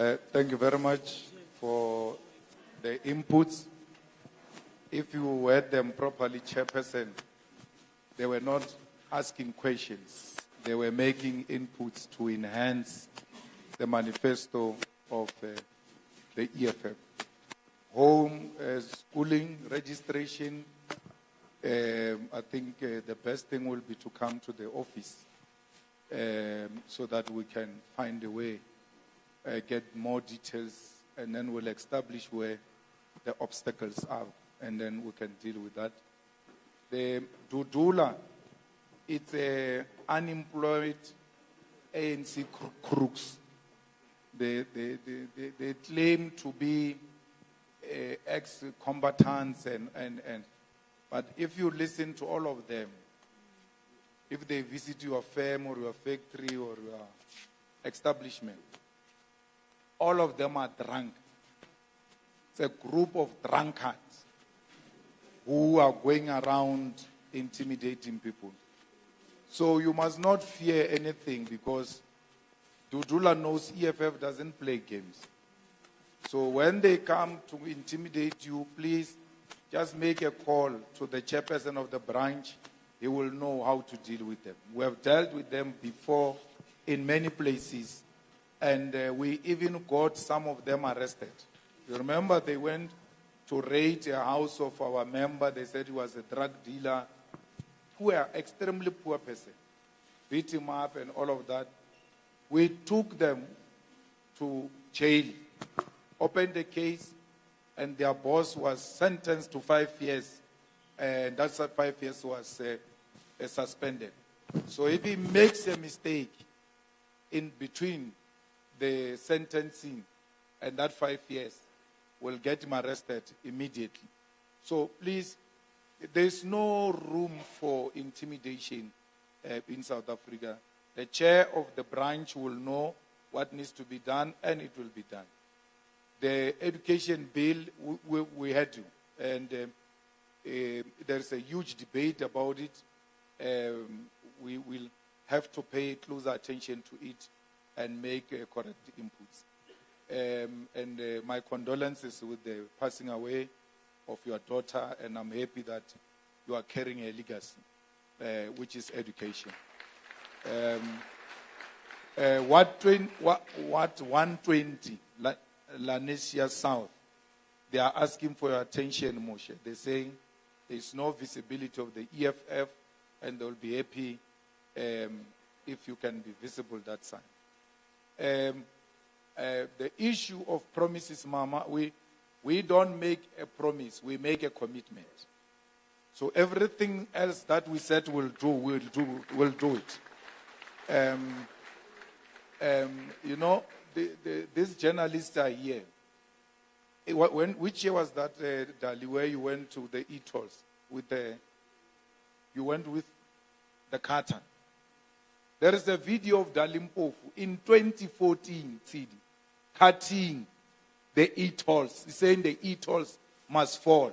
Thank you very much for the inputs. If you heard them properly, Chairperson, they were not asking questions. They were making inputs to enhance the manifesto of the EFF. Home schooling registration, I think the best thing will be to come to the office so that we can find a way, get more details, and then we'll establish where the obstacles are, and then we can deal with that. The Dudula, it's a unemployed ANC crooks. They claim to be ex-combatants but if you listen to all of them, if they visit your firm or your factory or your establishment, all of them are drunk. It's a group of drunkards who are going around intimidating people. So you must not fear anything, because Dudula knows EFF doesn't play games. So when they come to intimidate you, please just make a call to the chairperson of the branch. He will know how to deal with them. We have dealt with them before in many places, and we even got some of them arrested. You remember they went to raid a house of our member. They said he was a drug dealer, who were extremely poor person, beat him up and all of that. We took them to jail, opened the case, and their boss was sentenced to 5 years, and that 5 years was suspended. So if he makes a mistake in between the sentencing and that 5 years, we'll get him arrested immediately. So please, there's no room for intimidation in South Africa. The chair of the branch will know what needs to be done, and it will be done. The education bill, we had to, and there's a huge debate about it. We will have to pay closer attention to it and make correct inputs. My condolences with the passing away of your daughter, and I'm happy that you are carrying a legacy, which is education. What 120, Lanesia South, they are asking for your attention, Moshe. They're saying there's no visibility of the EFF, and they'll be happy if you can be visible that side. The issue of promises, Mama, we don't make a promise, we make a commitment. So everything else that we said we'll do it. You know, these journalists are here. Which year was that, Dali, where you went to the e-tolls you went with the Carter? There is a video of Dali Mpofu in 2014, CD, cutting the e-tolls, saying the e-tolls must fall.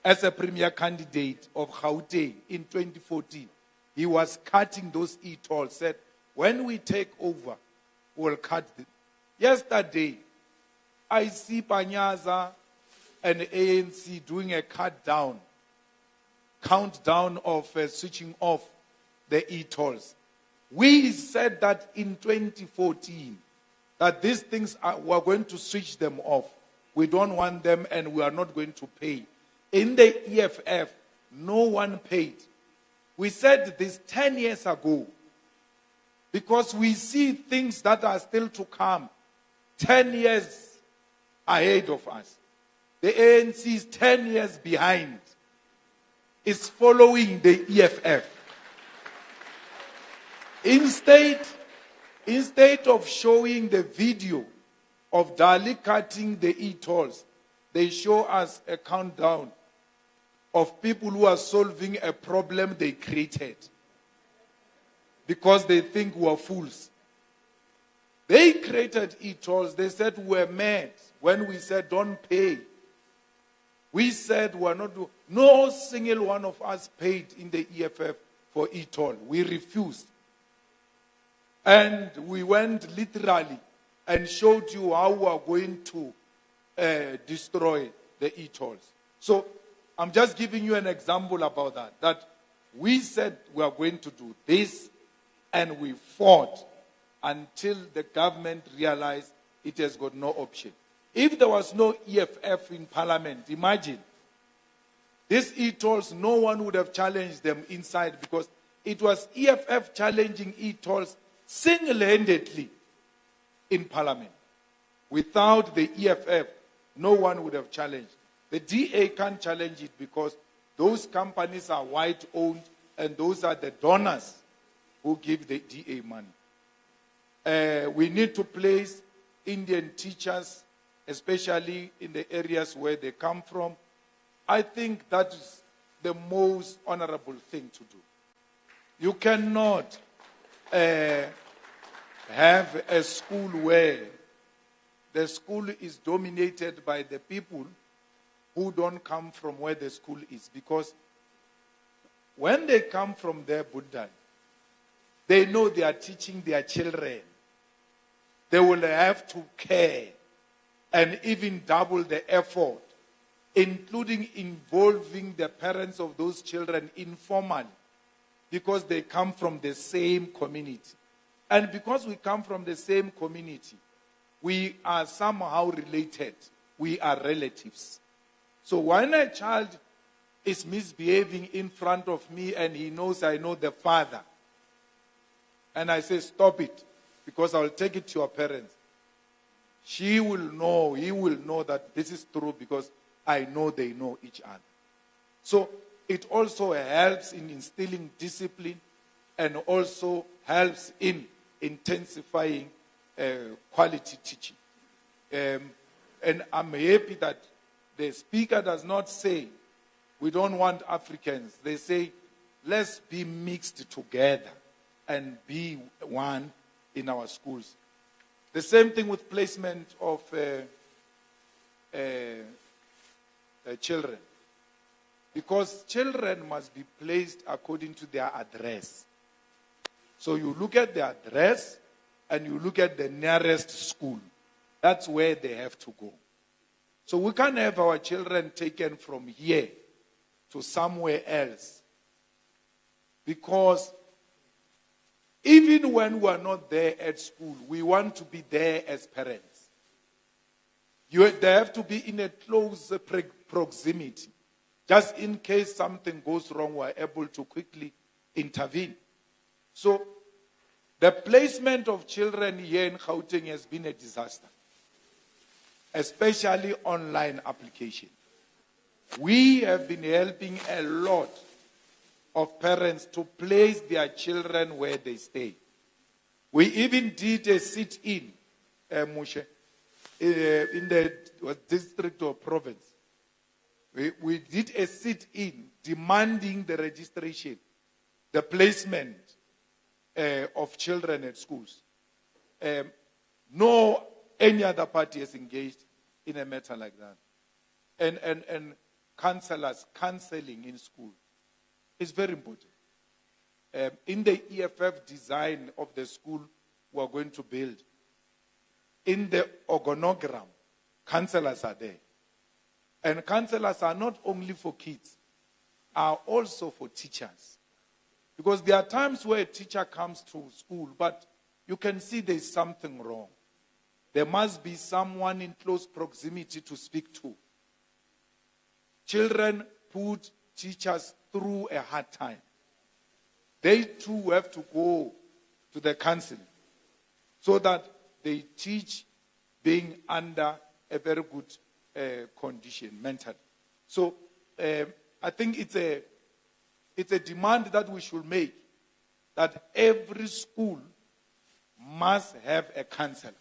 As a premier candidate of Gauteng in 2014, he was cutting those e-tolls, said, when we take over, we'll cut them. Yesterday, I see Panyaza and ANC doing a countdown of switching off the e-tolls. We said that in 2014, that these things we're going to switch them off. We don't want them, and we are not going to pay. In the EFF, no one paid. We said this 10 years ago, because we see things that are still to come 10 years ahead of us. The ANC is 10 years behind. It's following the EFF. Instead of showing the video of Dali cutting the e-tolls, they show us a countdown of people who are solving a problem they created, because they think we are fools. They created e-tolls. They said we were mad when we said don't pay. We said we are not doing. No single one of us paid in the EFF for e-toll. We refused. And we went literally and showed you how we are going to destroy the e-tolls. So I'm just giving you an example about that. That we said we are going to do this, and we fought until the government realized it has got no option. If there was no EFF in Parliament, imagine, these e-tolls, no one would have challenged them inside, because it was EFF challenging e-tolls single-handedly in Parliament. Without the EFF, no one would have challenged. The DA can't challenge it because those companies are white-owned, and those are the donors who give the DA money. We need to place Indian teachers, especially in the areas where they come from. I think that is the most honorable thing to do. You cannot have a school where the school is dominated by the people who don't come from where the school is. Because when they come from their Buddha, they know they are teaching their children. They will have to care and even double the effort, including involving the parents of those children informally, because they come from the same community. And because we come from the same community, we are somehow related. We are relatives. So when a child is misbehaving in front of me and he knows I know the father, and I say, stop it, because I will take it to your parents, he will know that this is true, because I know they know each other. So it also helps in instilling discipline, and also helps in intensifying quality teaching. And I'm happy that the speaker does not say, we don't want Africans. They say, let's be mixed together and be one in our schools. The same thing with placement of children. Because children must be placed according to their address. So you look at the address and you look at the nearest school. That's where they have to go. So we can't have our children taken from here to somewhere else. Because even when we are not there at school, we want to be there as parents. They have to be in a close proximity. Just in case something goes wrong, we are able to quickly intervene. So the placement of children here in Gauteng has been a disaster, especially online application. We have been helping a lot of parents to place their children where they stay. We even did a sit-in, Mushe, in the district or province. We did a sit-in demanding the registration, the placement of children at schools. No any other party has engaged in a matter like that. And counseling in school is very important. In the EFF design of the school we are going to build, in the organogram, counselors are there. And counselors are not only for kids, are also for teachers. Because there are times where a teacher comes to school, but you can see there's something wrong. There must be someone in close proximity to speak to. Children put teachers through a hard time. They too have to go to the counseling so that they teach being under a very good condition mentally. So I think it's a demand that we should make, that every school must have a counselor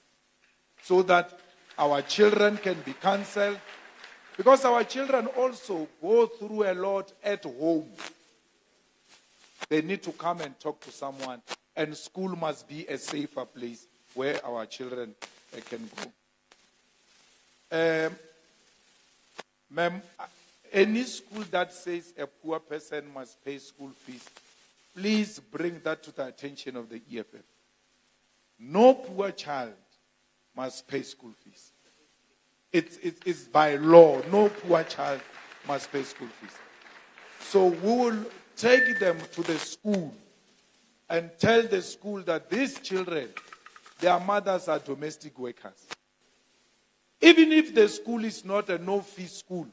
so that our children can be counseled, because our children also go through a lot at home. They need to come and talk to someone, and school must be a safer place where our children can go. Ma'am, any school that says a poor person must pay school fees, please bring that to the attention of the EFF. No poor child must pay school fees. It's by law. No poor child must pay school fees. So we will take them to the school and tell the school that these children, their mothers are domestic workers. Even if the school is not a no-fee school,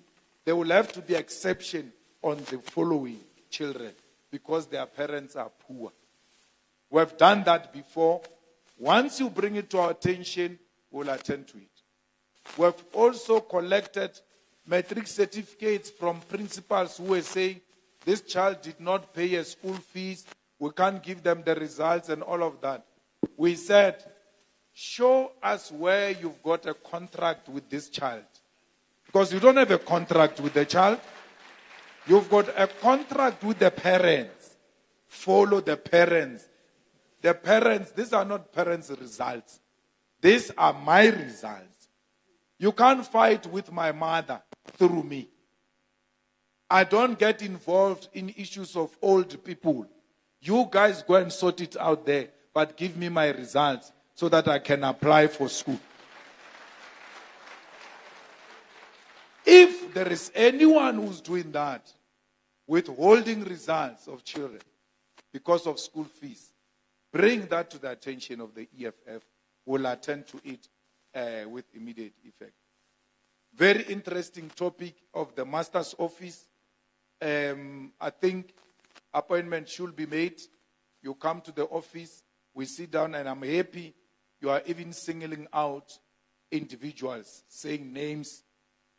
there will have to be exception on the following children because their parents are poor. We have done that before. Once you bring it to our attention, we'll attend to it. We have also collected matric certificates from principals who were saying, this child did not pay a school fees, we can't give them the results and all of that. We said, show us where you've got a contract with this child. Because you don't have a contract with the child. You've got a contract with the parents. Follow the parents. The parents, these are not parents' results. These are my results. You can't fight with my mother through me. I don't get involved in issues of old people. You guys go and sort it out there, but give me my results so that I can apply for school. If there is anyone who's doing that, withholding results of children because of school fees, bring that to the attention of the EFF. We'll attend to it with immediate effect. Very interesting topic of the master's office. I think appointment should be made. You come to the office, we sit down, and I'm happy you are even singling out individuals, saying names,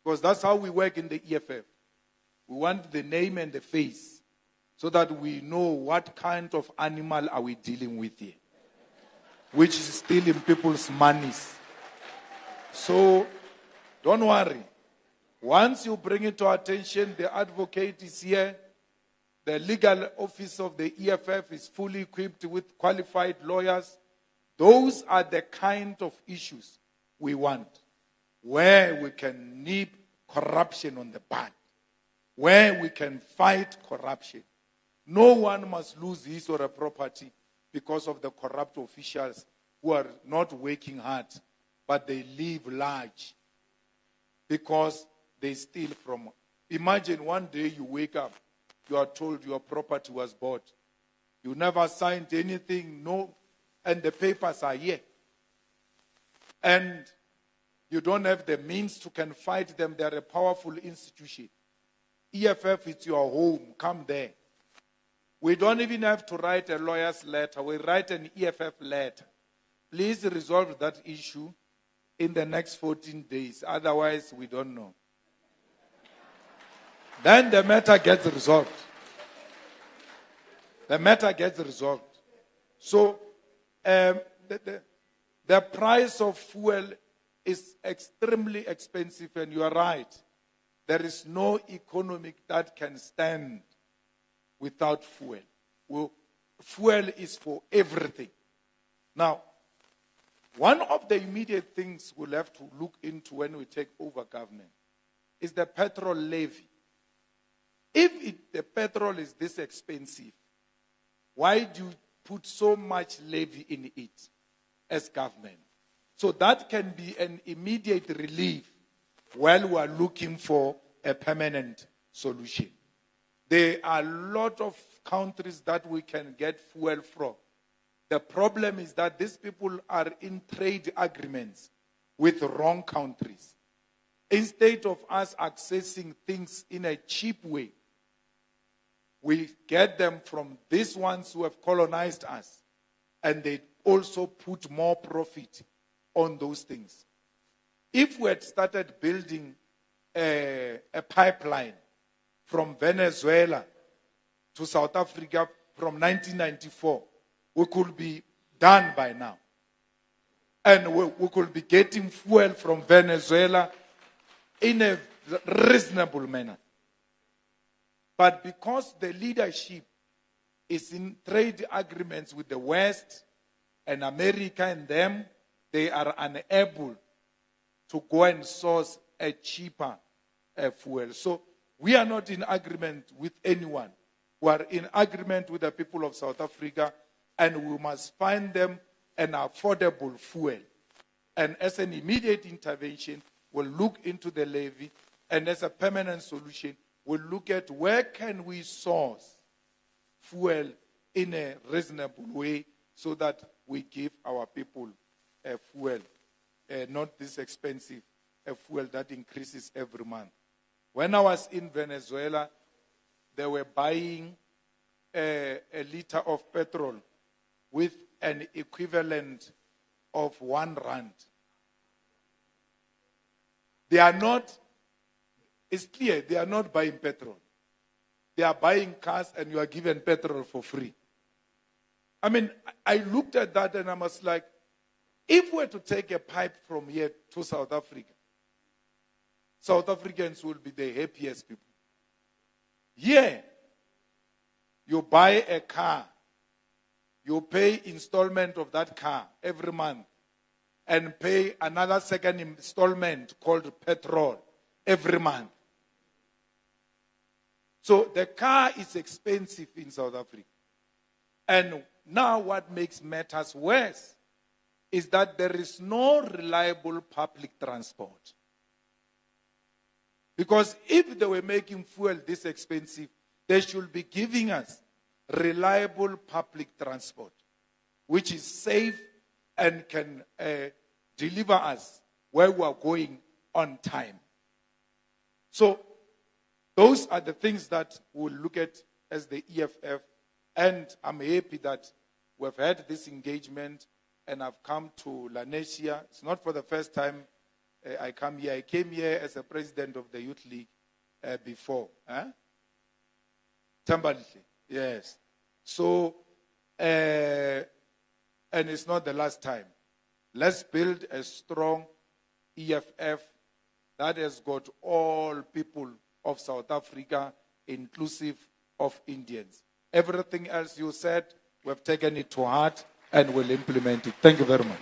because that's how we work in the EFF. We want the name and the face so that we know what kind of animal are we dealing with here, which is stealing people's monies. So don't worry. Once you bring it to our attention, the advocate is here. The legal office of the EFF is fully equipped with qualified lawyers. Those are the kind of issues we want, where we can nip corruption on the bud, where we can fight corruption. No one must lose his or her property because of the corrupt officials who are not working hard, but they live large because they steal from. Imagine one day you wake up, you are told your property was bought. You never signed anything, no, and the papers are here. And you don't have the means to can fight them. They're a powerful institution. EFF is your home. Come there. We don't even have to write a lawyer's letter. We write an EFF letter. Please resolve that issue in the next 14 days. Otherwise, we don't know. Then the matter gets resolved. The matter gets resolved. So, the price of fuel is extremely expensive, and you are right. There is no economy that can stand without fuel. Well, fuel is for everything. Now, one of the immediate things we'll have to look into when we take over government is the petrol levy. If the petrol is this expensive, why do you put so much levy in it as government? So that can be an immediate relief while we are looking for a permanent solution. There are a lot of countries that we can get fuel from. The problem is that these people are in trade agreements with wrong countries. Instead of us accessing things in a cheap way, we get them from these ones who have colonized us, and they also put more profit on those things. If we had started building a pipeline from Venezuela to South Africa from 1994, we could be done by now. And we could be getting fuel from Venezuela in a reasonable manner. But because the leadership is in trade agreements with the West and America and them, they are unable to go and source a cheaper fuel. So we are not in agreement with anyone. We are in agreement with the people of South Africa, and we must find them an affordable fuel And as an immediate intervention, we'll look into the levy, and as a permanent solution, we'll look at where can we source fuel in a reasonable way so that we give our people a fuel, not this expensive a fuel that increases every month. When I was in Venezuela, they were buying a liter of petrol with an equivalent of R1. They are not, it's clear, they are not buying petrol. They are buying cars and you are given petrol for free. I mean, I looked at that and I was like, if we were to take a pipe from here to South Africa, South Africans will be the happiest people. Here, you buy a car, you pay installment of that car every month, and pay another second installment called petrol every month. So the car is expensive in South Africa. And now what makes matters worse is that there is no reliable public transport. Because if they were making fuel this expensive, they should be giving us reliable public transport, which is safe and can deliver us where we are going on time. So those are the things that we'll look at as the EFF. And I'm happy that we've had this engagement and I've come to Lanesia. It's not for the first time I come here. I came here as a president of the Youth League before. Tambalihle, yes. So, and it's not the last time. Let's build a strong EFF that has got all people of South Africa, inclusive of Indians. Everything else you said, we've taken it to heart and will implement it. Thank you very much.